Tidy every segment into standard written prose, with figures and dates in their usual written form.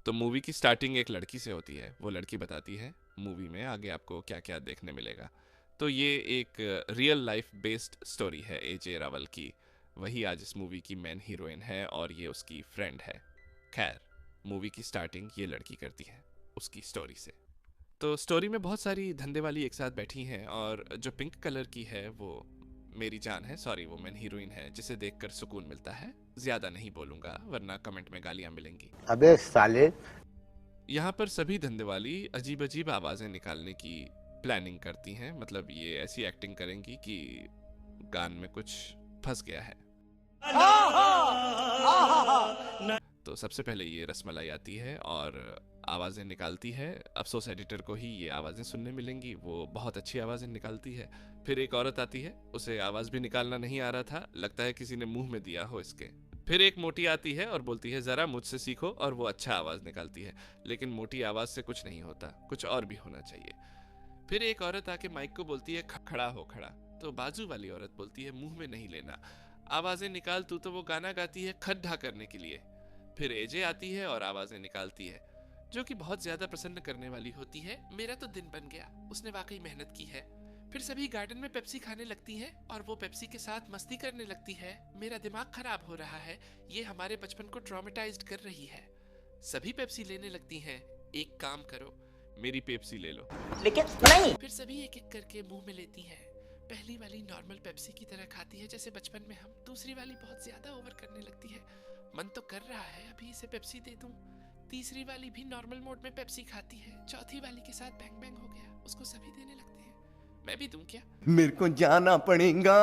तो मूवी की स्टार्टिंग एक लड़की से होती है। वो लड़की बताती है मूवी में आगे आपको क्या क्या देखने मिलेगा। तो ये एक रियल लाइफ बेस्ड स्टोरी है AJ रावल की। वही आज इस मूवी की मेन हीरोइन है और ये उसकी फ्रेंड है। खैर, मूवी की स्टार्टिंग ये लड़की करती है उसकी स्टोरी से। तो स्टोरी में बहुत सारी धंधे वाली एक साथ बैठी हैं और जो पिंक कलर की है वो मेरी जान है, सॉरी वो मेन हीरोइन है, जिसे देखकर सुकून मिलता है। ज्यादा नहीं बोलूंगा वरना कमेंट में गालियां मिलेंगी। अबे साले। यहाँ पर सभी धंधे वाली अजीब अजीब आवाजें निकालने की प्लानिंग करती हैं। मतलब ये ऐसी एक्टिंग करेंगी कि गान में कुछ फंस गया है। तो सबसे पहले ये रसमलाई आती है और आवाज़ें निकालती है। अफसोस एडिटर को ही ये आवाज़ें सुनने मिलेंगी, वो बहुत अच्छी आवाज़ें निकालती है। फिर एक औरत आती है, उसे आवाज़ भी निकालना नहीं आ रहा था, लगता है किसी ने मुंह में दिया हो इसके। फिर एक मोटी आती है और बोलती है ज़रा मुझसे सीखो, और वो अच्छा आवाज़ निकालती है। लेकिन मोटी आवाज़ से कुछ नहीं होता, कुछ और भी होना चाहिए। फिर एक औरत आके माइक को बोलती है खड़ा हो खड़ा। तो बाजू वाली औरत बोलती है मुंह में नहीं लेना, आवाज़ें निकाल तू। तो वो गाना गाती है खड्डा करने के लिए। फिर AJ आती है और आवाज़ें निकालती है, जो कि बहुत ज्यादा प्रसन्न करने वाली होती है। मेरा तो दिन बन गया, उसने वाकई मेहनत की है। फिर सभी गार्डन में पेप्सी खाने लगती हैं और वो पेप्सी के साथ मस्ती करने लगती है। मेरा दिमाग खराब हो रहा है, ये हमारे बचपन को ट्रॉमेटाइज्ड कर रही है। सभी पेप्सी लेने लगती हैं। एक काम करो, मेरी पेप्सी ले लो। लेकिन नहीं। फिर सभी एक एक करके मुंह में लेती हैं। पहली वाली नॉर्मल पेप्सी की तरह खाती है जैसे बचपन में हम। दूसरी वाली बहुत ज्यादा ओवर करने लगती है, मन तो कर रहा है अभी इसे पेप्सी दे दूं। तीसरी वाली भी नॉर्मल मोड में पेप्सी खाती है। चौथी वाली के साथ बैंग बैंग हो गया, उसको सभी देने लगते हैं। मैं भी दूं क्या? मेरे को जाना पड़ेगा।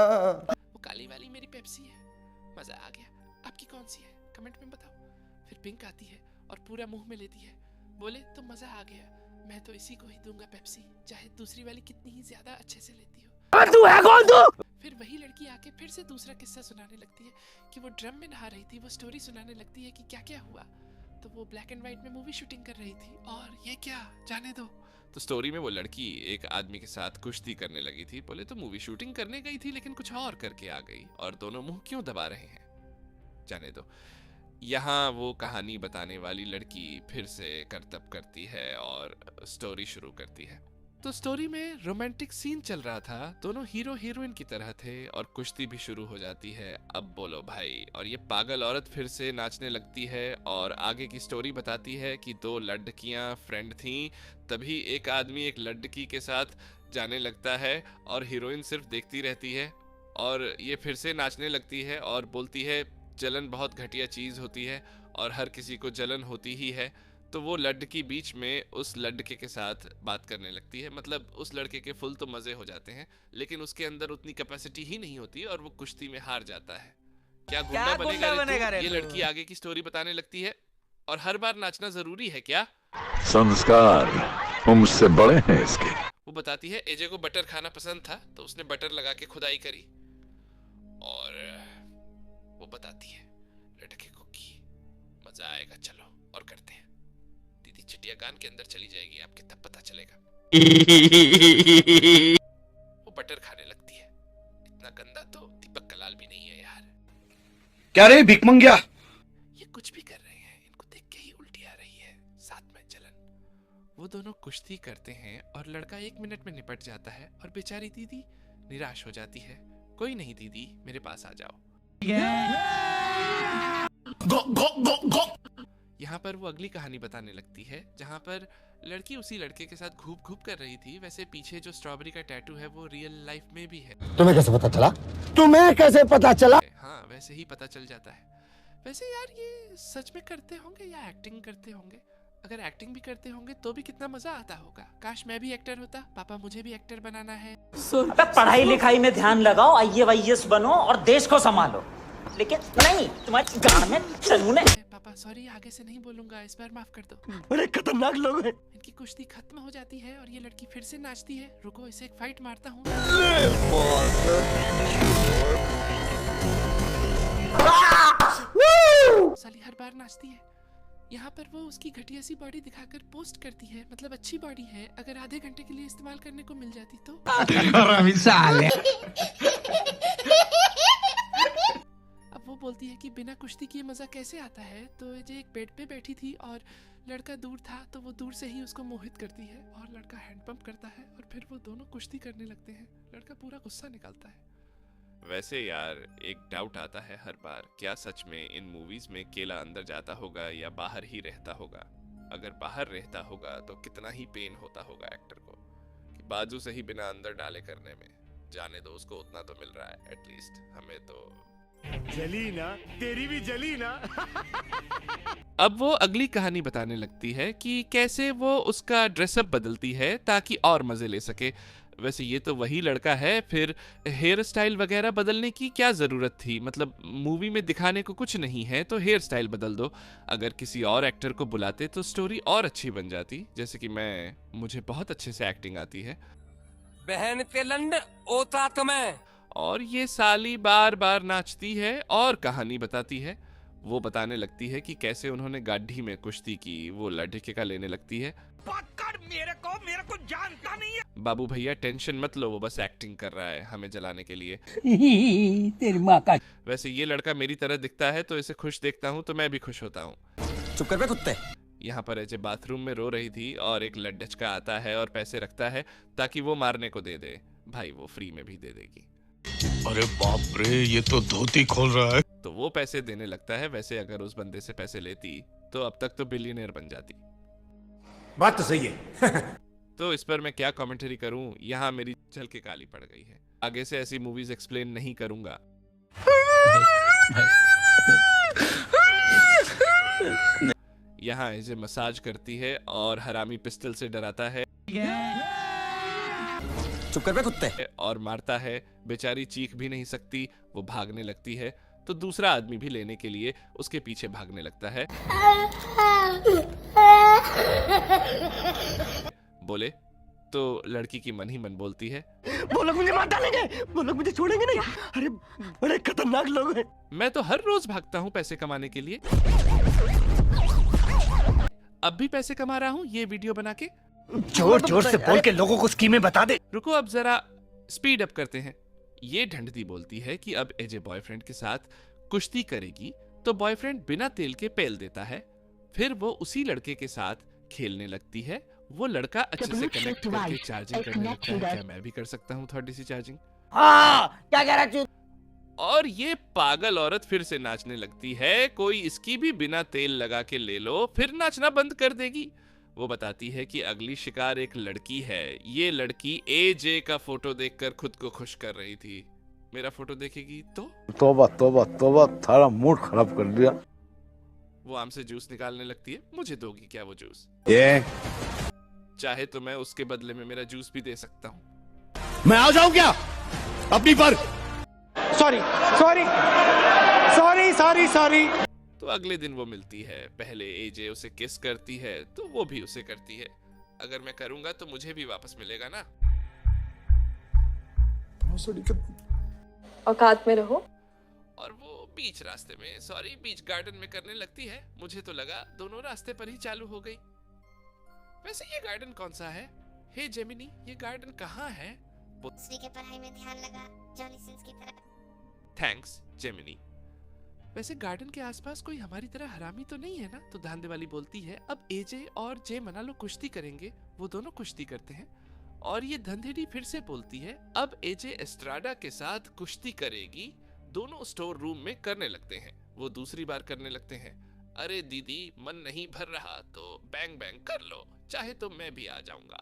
वो काली वाली मेरी पेप्सी है। मजा आ गया। आपकी कौन सी है कमेंट में बताओ। फिर पिंक आती है और पूरा मुंह में लेती है। बोले तो मजा आ गया, मैं तो इसी को ही दूंगा पेप्सी, चाहे दूसरी वाली कितनी ही ज्यादा अच्छे से लेती हो। तू है कौन तू? फिर वही लड़की आके फिर से दूसरा किस्सा सुनाने लगती है कि वो ड्रम में नहा रही थी। वो स्टोरी सुनाने लगती है कि क्या क्या हुआ। तो वो ब्लैक एंड व्हाइट में मूवी शूटिंग कर रही थी और ये क्या, जाने दो। तो स्टोरी में वो लड़की एक आदमी के साथ कुश्ती करने लगी थी। बोले तो मूवी शूटिंग करने गई थी लेकिन कुछ और करके आ गई, और दोनों मुंह क्यों दबा रहे हैं, जाने दो। यहाँ वो कहानी बताने वाली लड़की फिर से करतब करती है और स्टोरी शुरू करती है। तो स्टोरी में रोमांटिक सीन चल रहा था, दोनों हीरो हीरोइन की तरह थे और कुश्ती भी शुरू हो जाती है। अब बोलो भाई, और ये पागल औरत फिर से नाचने लगती है और आगे की स्टोरी बताती है कि दो लड़कियां फ्रेंड थीं, तभी एक आदमी एक लड़की के साथ जाने लगता है और हीरोइन सिर्फ देखती रहती है। और ये फिर से नाचने लगती है और बोलती है जलन बहुत घटिया चीज़ होती है और हर किसी को जलन होती ही है। तो वो लड़की बीच में उस लड़के के साथ बात करने लगती है। मतलब उस लड़के के फुल तो मजे हो जाते हैं लेकिन उसके अंदर उतनी कैपेसिटी ही नहीं होती और वो कुश्ती में हार जाता है। क्या गुंडा बनेगा रे तू? ये लड़की आगे की स्टोरी बताने लगती है। और हर बार नाचना जरूरी है क्या? संस्कार मुझसे बड़े हैं इसके। वो बताती है AJ को बटर खाना पसंद था तो उसने बटर लगा के खुदाई करी। और वो बताती है लड़के को कि मजा आएगा, चलो और करते हैं। दीदी चिटिया कान के अंदर चली जाएगी आपके, तब पता चलेगा। वो बटर खाने लगती है। इतना गंदा तो दीपक कलाल भी नहीं है यार। क्या रे भिख मंगिया? ये कुछ भी कर रहे हैं, इनको देख के ही उल्टी आ रही है, साथ में जलन। वो दोनों कुश्ती करते हैं और लड़का 1 मिनट में निपट जाता है और बेचारी दीदी निराश हो जाती है। कोई नहीं दीदी, मेरे पास आ जाओ। यहाँ पर वो अगली कहानी बताने लगती है जहाँ पर लड़की उसी लड़के के साथ घूप घूप कर रही थी। वैसे पीछे जो स्ट्रॉबेरी का टैटू है वो रियल लाइफ में भी है। तुम्हें कैसे पता चला? तुम्हें कैसे पता चला? हाँ, वैसे ही पता चल जाता है। वैसे यार ये सच में करते होंगे या एक्टिंग करते होंगे? अगर एक्टिंग भी करते होंगे तो भी कितना मजा आता होगा। काश मैं भी एक्टर होता। पापा मुझे भी एक्टर बनाना है। अबे पढ़ाई लिखाई में ध्यान लगाओ, IAS बनो और देश को संभालो। लेकिन नहीं, तुम्हारी गांड में चलूने। पापा सॉरी, आगे से नहीं बोलूंगा, इस बार माफ कर दो। बड़े खतरनाक लोग हैं। इनकी कुश्ती खत्म हो जाती है और ये लड़की फिर से नाचती है। रुको इसे एक फाइट मारता हूँ। साली हर बार नाचती है। यहाँ पर वो उसकी घटिया सी बॉडी दिखाकर पोस्ट करती है। मतलब अच्छी बॉडी है, अगर आधे घंटे के लिए इस्तेमाल करने को मिल जाती तो। अब वो बोलती है कि बिना कुश्ती किए मज़ा कैसे आता है। तो एजे एक बेड पे बैठी थी और लड़का दूर था, तो वो दूर से ही उसको मोहित करती है और लड़का हैंड पंप करता है और फिर वो दोनों कुश्ती करने लगते हैं। लड़का पूरा गुस्सा निकालता है। वैसे यार एक डाउट आता है हर बार, क्या सच में इन मूवीज में केला अंदर जाता होगा या बाहर ही रहता होगा? अगर बाहर रहता होगा तो कितना ही पेन होता होगा एक्टर को कि बाजू से ही बिना अंदर डाले करने में। जाने दो, उसको उतना तो मिल रहा है एटलीस्ट, हमें तो जली ना, तेरी भी जली ना। अब वो अगली कहानी बताने लगती है कि कैसे वो उसका ड्रेसअप बदलती है ताकि और मजे ले सके। वैसे ये तो वही लड़का है, फिर हेयर स्टाइल वगैरह बदलने की क्या जरूरत थी? मतलब मूवी में दिखाने को कुछ नहीं है तो हेयर स्टाइल बदल दो। अगर किसी और एक्टर को बुलाते तो स्टोरी और अच्छी बन जाती। जैसे कि मुझे बहुत अच्छे से एक्टिंग आती है। बहन के लंड ओता तुम्हें। और ये साली बार बार नाचती है और कहानी बताती है। वो बताने लगती है कि कैसे उन्होंने गाड़ी में कुश्ती की। वो लड़के का लेने लगती है। मेरे को जानता नहीं है। बाबू भैया टेंशन मत लो, वो बस एक्टिंग कर रहा है हमें जलाने के लिए। तेरी माँ का। वैसे ये लड़का मेरी तरह दिखता है तो इसे खुश देखता हूँ तो मैं भी खुश होता हूँ। चुप कर बे कुत्ते। यहाँ पर एजे बाथरूम में रो रही थी और एक लड्डचका आता है और पैसे रखता है ताकि वो मारने को दे दे। भाई वो फ्री में भी दे देगी। अरे बाप रे, ये तो धोती खोल रहा है। तो वो पैसे देने लगता है। वैसे अगर उस बंदे से पैसे लेती तो अब तक तो बिलियनियर बन जाती। बात तो सही है। तो इस पर मैं क्या कमेंट्री करूं, यहाँ मेरी चल के काली पड़ गई है। आगे से ऐसी मूवीज एक्सप्लेन नहीं करूंगा। यहाँ इसे मसाज करती है और हरामी पिस्टल से डराता है। चुप कर बे कुत्ते। और मारता है। बेचारी चीख भी नहीं सकती, वो भागने लगती है। तो दूसरा आदमी भी लेने के लिए उसके पीछे भागने लगता है। बोले तो लड़की की मन ही मन बोलती है, वो लोग मुझे मार डालेंगे, वो लोग मुझे छोड़ेंगे नहीं। अरे बड़े खतरनाक लोग हैं। मैं तो हर रोज भागता हूँ पैसे कमाने के लिए। अब भी पैसे कमा रहा हूँ ये वीडियो बना के। जोर जोर से बोल के लोगों को स्कीमें बता दे। रुको अब जरा स्पीड अप करते हैं। ये ढंढती बोलती है कि अब एजे बॉयफ्रेंड के साथ कुश्ती करेगी तो बॉयफ्रेंड बिना तेल के पेल देता है। फिर वो उसी लड़के के साथ खेलने लगती है। वो लड़का अच्छे से कनेक्ट करके चार्जिंग करने लगता है। क्या मैं भी कर सकता हूँ थोड़ी सी चार्जिंग? क्या कह रहा? और ये पागल औरत फिर से नाचने लगती है। कोई इसकी भी बिना तेल लगा के ले लो, फिर नाचना बंद कर देगी। वो बताती है कि अगली शिकार एक लड़की है। ये लड़की एजे का फोटो देखकर खुद को खुश कर रही थी। मेरा फोटो देखेगी तो तौबा तौबा तौबा, थारा मूड खराब कर दिया। वो आम से जूस निकालने लगती है। मुझे दोगी क्या वो जूस? ये चाहे तो मैं उसके बदले में मेरा जूस भी दे सकता हूँ। मैं आ जाऊं क्या अपनी पर? Sorry sorry sorry sorry sorry. तो अगले दिन वो मिलती है। पहले एजे उसे किस करती है तो वो भी उसे करती है। अगर मैं करूंगा तो मुझे भी वापस मिलेगा ना। औकात में रहो। और वो बीच रास्ते में, सॉरी बीच गार्डन में करने लगती है। मुझे तो लगा दोनों रास्ते पर ही चालू हो गई। वैसे ये गार्डन कौन सा है? हे जेमिनी, ये गार्डन कहाँ है? श्री के पढ़ाई में ध्यान लगा, जॉनी सिंस की तरह। Thanks Gemini. वैसे गार्डन के आसपास कोई हमारी तरह हरामी तो नहीं है ना? तो धांधे वाली बोलती है, अब एजे और जे मना लो कुश्ती करेंगे। वो दोनों कुश्ती करते हैं। और ये धंधेड़ी फिर से बोलती है, अब एजे एस्ट्राडा के साथ कुश्ती करेगी। दोनों स्टोर रूम में करने लगते हैं। वो दूसरी बार करने लगते हैं। अरे दीदी मन नहीं भर रहा तो बैंग बैंग कर लो, चाहे तो मैं भी आ जाऊंगा।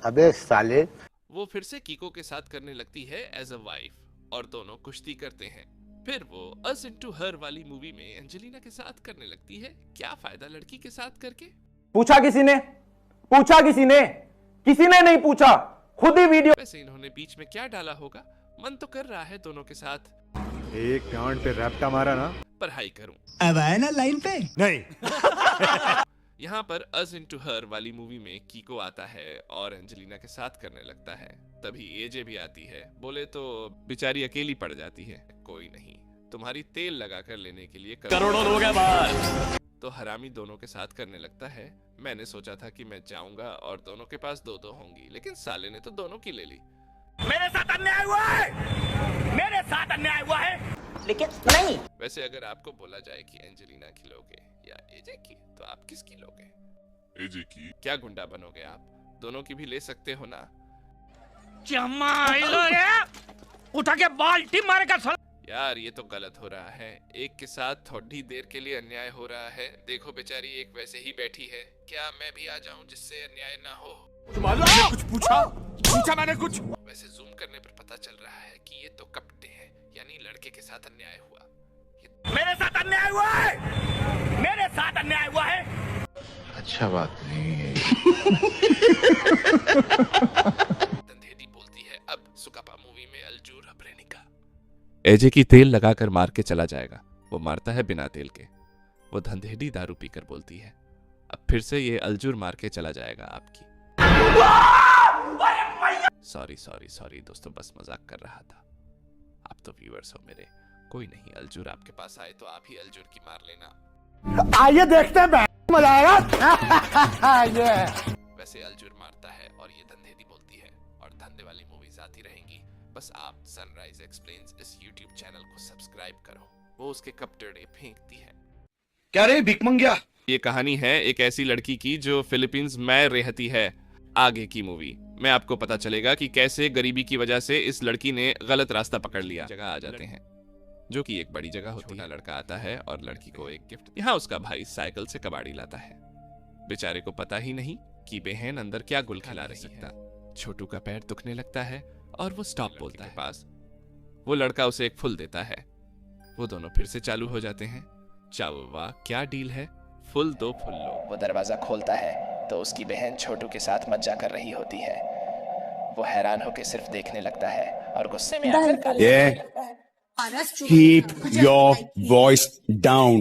अबे साले। वो फिर से कीको के साथ करने लगती है एज अ वाइफ और दोनों कुश्ती करते हैं। फिर वो अस इनटू हर वाली मूवी में एंजेलिना के साथ करने लगती है। क्या फायदा लड़की के साथ करके? पूछा किसी ने? पूछा किसी ने? किसी ने नहीं पूछा, खुद ही वीडियो। वैसे इन्होंने बीच में क्या डाला होगा? मन तो कर रहा है दोनों के साथ एक गांड पे रैप्टा मारा ना, पढ़ाई करूं। अब आए ना लाइन पे। नहीं। यहाँ पर अस इनटू हर वाली मूवी में कीको आता है और एंजेलिना के साथ करने लगता है। तभी एजे भी आती है। बोले तो बेचारी अकेली पड़ जाती है। कोई नहीं, तुम्हारी तेल लगा कर लेने के लिए करोड़ों लोग हैं बाहर। तो हरामी दोनों के साथ करने लगता है। मैंने सोचा था कि मैं जाऊंगा और दोनों के पास दो होंगी, लेकिन साले ने तो दोनों की ले ली। मेरे साथ अन्याय हुआ है, मेरे साथ अन्याय हुआ है। लेकिन नहीं। वैसे अगर आपको बोला जाए कि एंजेलिना की लोगे या एजे की, तो आप किसकी लोगे? एजे की। क्या गुंडा बनोगे आप? दोनों की भी ले सकते हो ना। उठा के बाल्टी मारेगा। यार ये तो गलत हो रहा है। एक के साथ थोड़ी देर के लिए अन्याय हो रहा है। देखो बेचारी एक वैसे ही बैठी है। क्या मैं भी आ जाऊं जिससे अन्याय ना हो? मैंने कुछ पूछा मैंने कुछ। वैसे जूम करने पर पता चल रहा है कि ये तो कपटे हैं, यानी लड़के के साथ अन्याय हुआ। मेरे साथ अन्याय हुआ है, मेरे साथ अन्याय हुआ है। अच्छा बात नहीं है। धंधेड़ी बोलती है अब सुकापा मूवी में अल्जूर हब्रेनिका। एजे की तेल लगाकर मार के चला जाएगा। वो मारता है बिना तेल के। वो धंधेड़ी दारू पीकर बोलती है अब फिर से ये अल्जूर मार के चला जाएगा आपकी। सॉरी दोस्तों, बस मजाक कर रहा था। आप तो व्यूअर्स हो मेरे। कोई नहीं, अल्जूर आपके पास आए तो आप ही अल्जूर की मार लेना। आइए देखते हैं, मजा आएगा। वैसे अल्जूर मारता है और ये धंधेड़ी बोलती है, और धंधे वाली मूवीज आती रहेंगी। बस आप सनराइज एक्सप्लेन्स इस YouTube चैनल को सब्सक्राइब करो। वो उसके कपड़े फेंकती है। क्या रे भिकमंगिया? ये कहानी है एक ऐसी लड़की की जो फिलीपींस में रहती है। आगे की मूवी में आपको पता चलेगा कि कैसे गरीबी की वजह से इस लड़की ने गलत रास्ता पकड़ लिया। जगह आ जाते हैं जो कि एक बड़ी जगह होती है। लड़का आता है और लड़की को एक गिफ्ट। यहाँ उसका भाई साइकिल से कबाड़ी लाता है। बेचारे को पता ही नहीं कि बहन अंदर क्या गुल खिला रही है। छोटू का पैर दुखने लगता है और वो स्टॉप बोलता है पास। वो लड़का उसे एक फुल देता है। वो दोनों फिर से चालू हो जाते हैं। चाओ वाह, क्या डील है, फुल दो फुल लो। वो दरवाजा खोलता है तो उसकी बहन छोटू के साथ मज्जा कर रही होती है। वो हैरान होकर सिर्फ देखने लगता है और गुस्से में आकर Keep your voice down.